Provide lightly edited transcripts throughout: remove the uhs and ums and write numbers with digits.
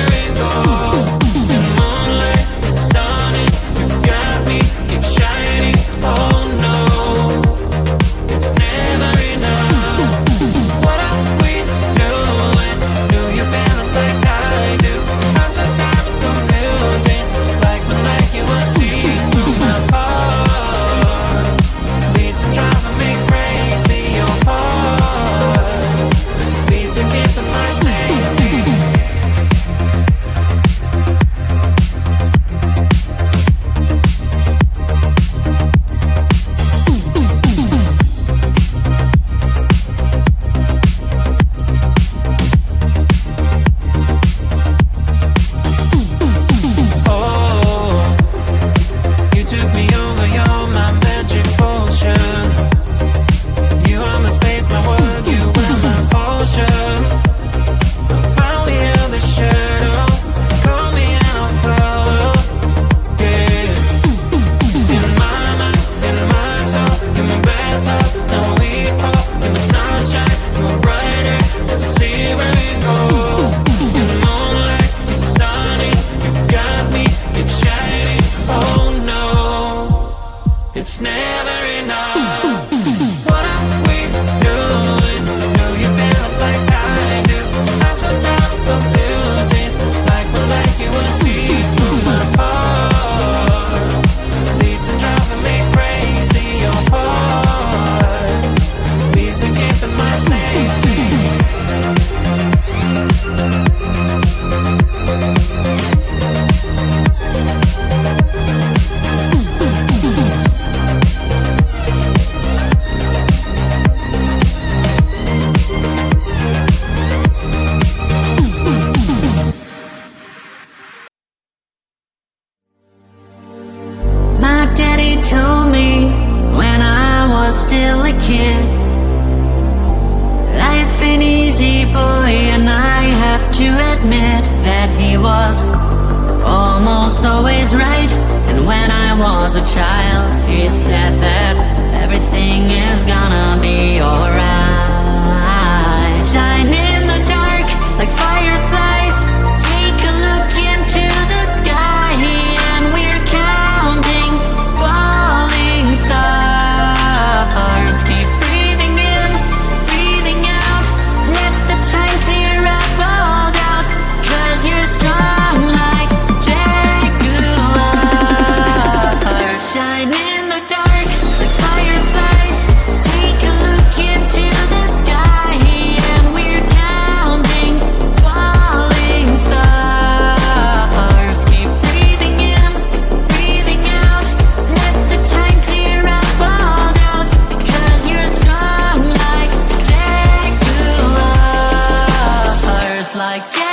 never in gold. The moonlight is stunning, you've got me, keep shining. Oh no, it's never enough. What are we doing? Do you feel it like I do? I'm so tired of confusing, like you were seeing through my heart. Beats are driving me crazy, your heart. Beats are keeping my safety. It's never enough. What are we doing? Do you feel it like I do? I'm so tired of confusing, like you will see through my heart. Beats are driving me crazy, your heart. Beats are keeping my safety. Told me when I was still a kid, life ain't easy, boy, and I have to admit that he was almost always right. And when I was a child, he said that everything is gonna be alright. Shine in the dark like fireflies, take a look into the sky, and we're counting falling stars. Keep breathing in, breathing out, let the time clear up all doubts, 'cause you're strong like jaguar. Shine in the dark like fireflies, take a look into the sky, and we're counting falling stars. Keep breathing in, breathing out, let the time clear up all doubts, 'cause you're strong like jaguars, like jaguars.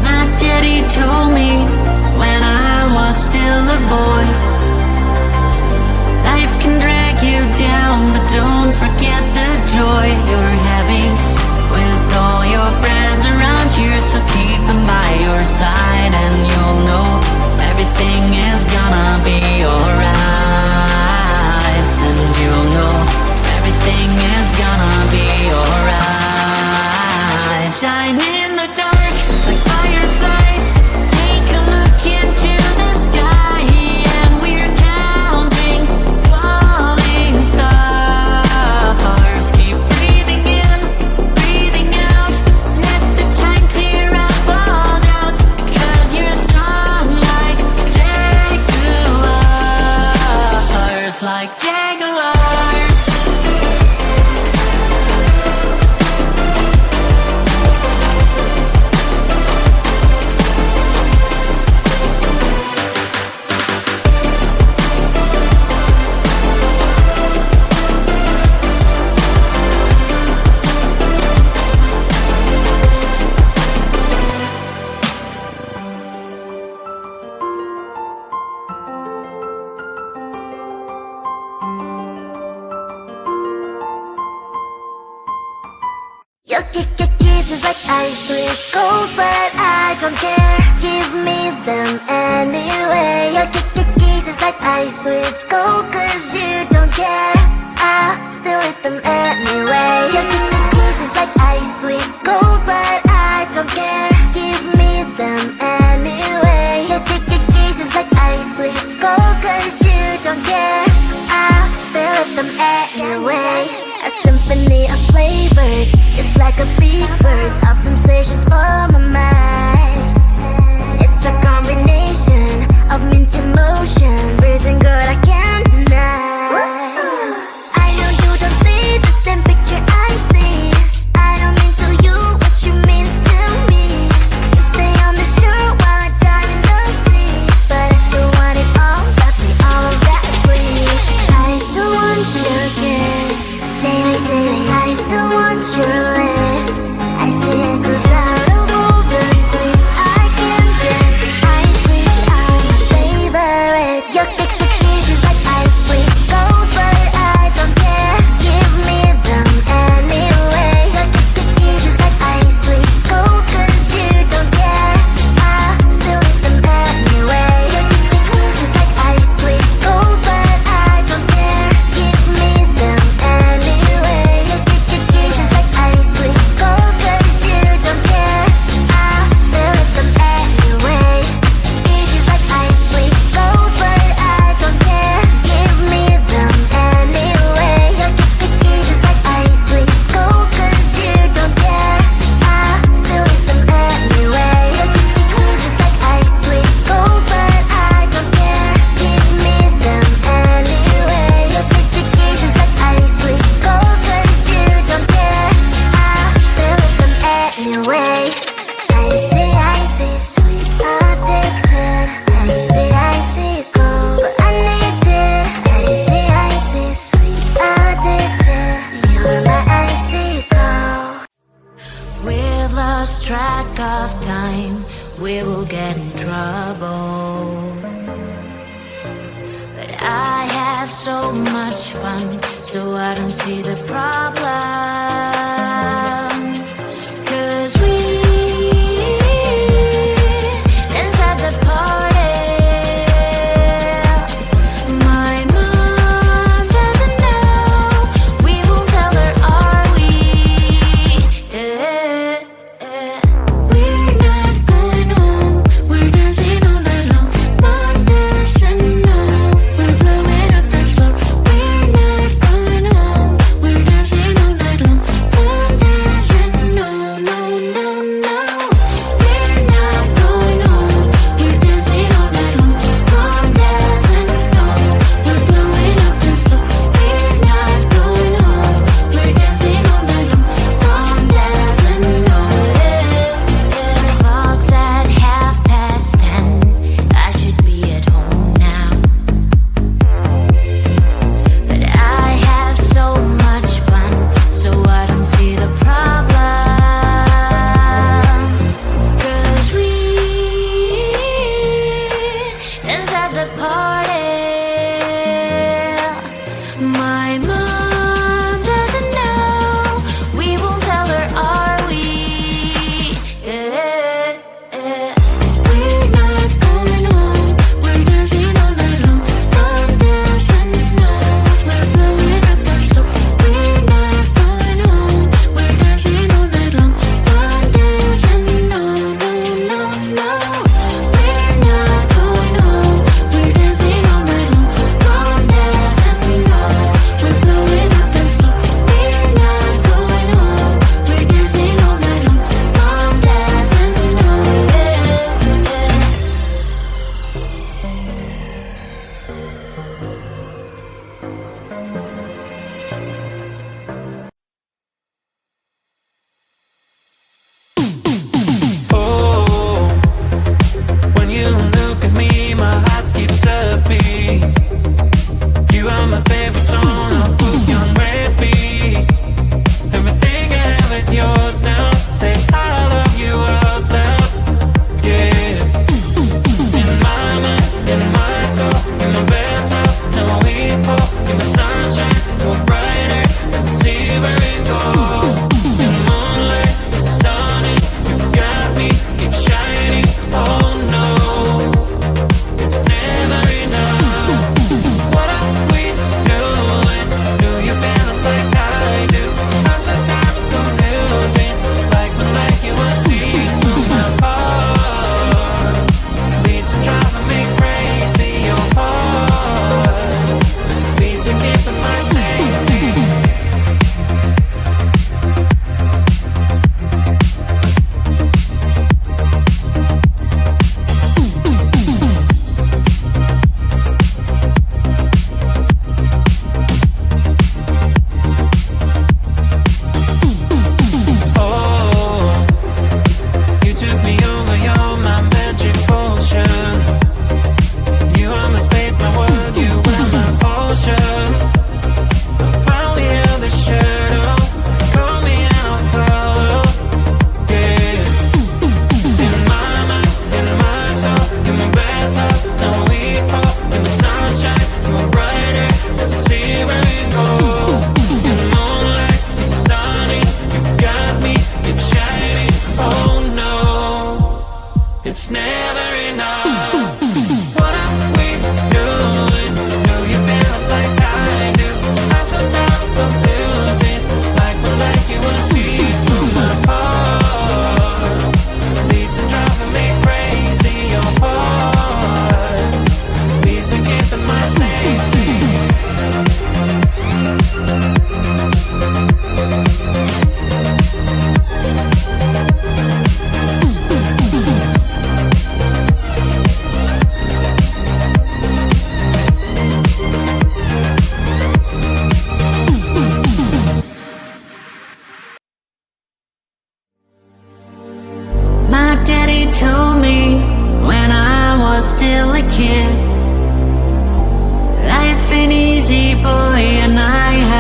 My daddy told me when I was still a boy, life can drag you down, but don't forget the joy you're having with all your friends around you. So keep them by your side, and you'll know everything is gonna be alright. And you'll know everything is gonna be alright. Shine in the dark like fireflies, take a look into the sky, and we're counting falling stars. Keep breathing in, breathing out, let the time clear up all doubts, 'cause give me them anyway. Your keys is like ice, sweet gold, cause you don't care. I still hit them anyway. Your keys is like ice, sweet gold, but I don't care. Give me them anyway. Your keys is like ice, sweet gold, cause you don't care. I still hit them anyway. A symphony of flavors, just like a big burst of sensations for my mind. It's a combination of mint emotions, freezing good I can't deny. I know you don't see the same picture I see. I don't mean to you what you mean to me. You stay on the shore while I dive in the sea, but I still want it all, got me all of that please. I still want your kiss, daily, daily. I still want your lips. I see essence out of all the sweets I can get. Ice sweets are my favorite. Your kiss is like ice sweets gold, but I don't care. Give me them anyway. Your kiss is like ice sweets gold, cause you don't care. I still hit them anyway. Your kiss is like ice sweets gold, but I don't care. Give me them anyway. Your kiss is like ice sweets gold, cause you don't care. I still hit them anyway. Kiss is like ice sweets gold, but I don't care. Give me them anyway. Your kiss is like ice sweets gold, cause you don't care. I still hit them anyway. Your kiss is like ice sweets gold, but I don't care. Give me them anyway. Your kiss is like ice sweets gold, cause you don't care. I still hit them anyway. Icy, sweet, addicted. Icy, cold, but I need it. Icy, sweet, addicted. You're my icy cold. We've lost track of time, we will get in trouble. But I have so much fun, so I don't see the problem. 'Cause we dance at the party. My mom doesn't know, we won't tell her, are we? We're not going home, we're dancing all night long. Mom doesn't know, we're blowing up the floor. We're not going home, we're dancing all night long.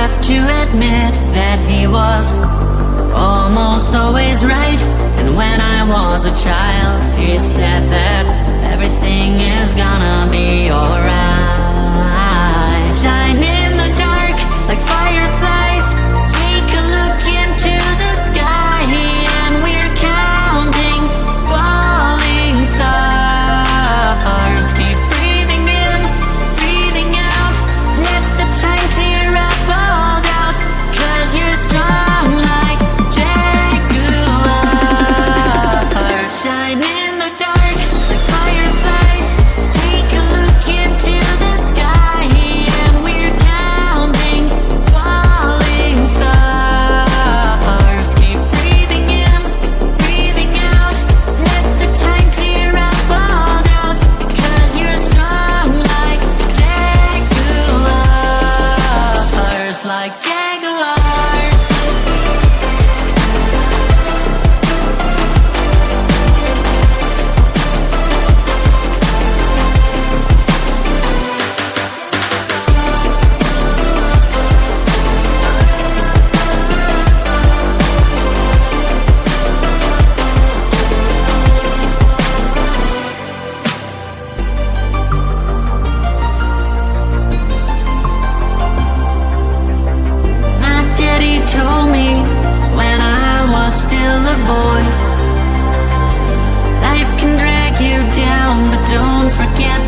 have to admit that he was almost always right. And when I was a child, he said that everything is gonna be alright. Shine in the dark like fireflies. Take a look into the sky, and we're counting falling stars. Keep breathing in, breathing out. Let the time clear up all doubts, 'cause you're strong like jaguar. Shine in the dark like fireflies. Take a look into the sky, and we're counting falling stars. Keep breathing in, breathing out. Let the time clear up all doubts, 'cause you're strong like jaguars, like jaguars. My daddy told me when I was still a boy, life can drag you down, but don't forget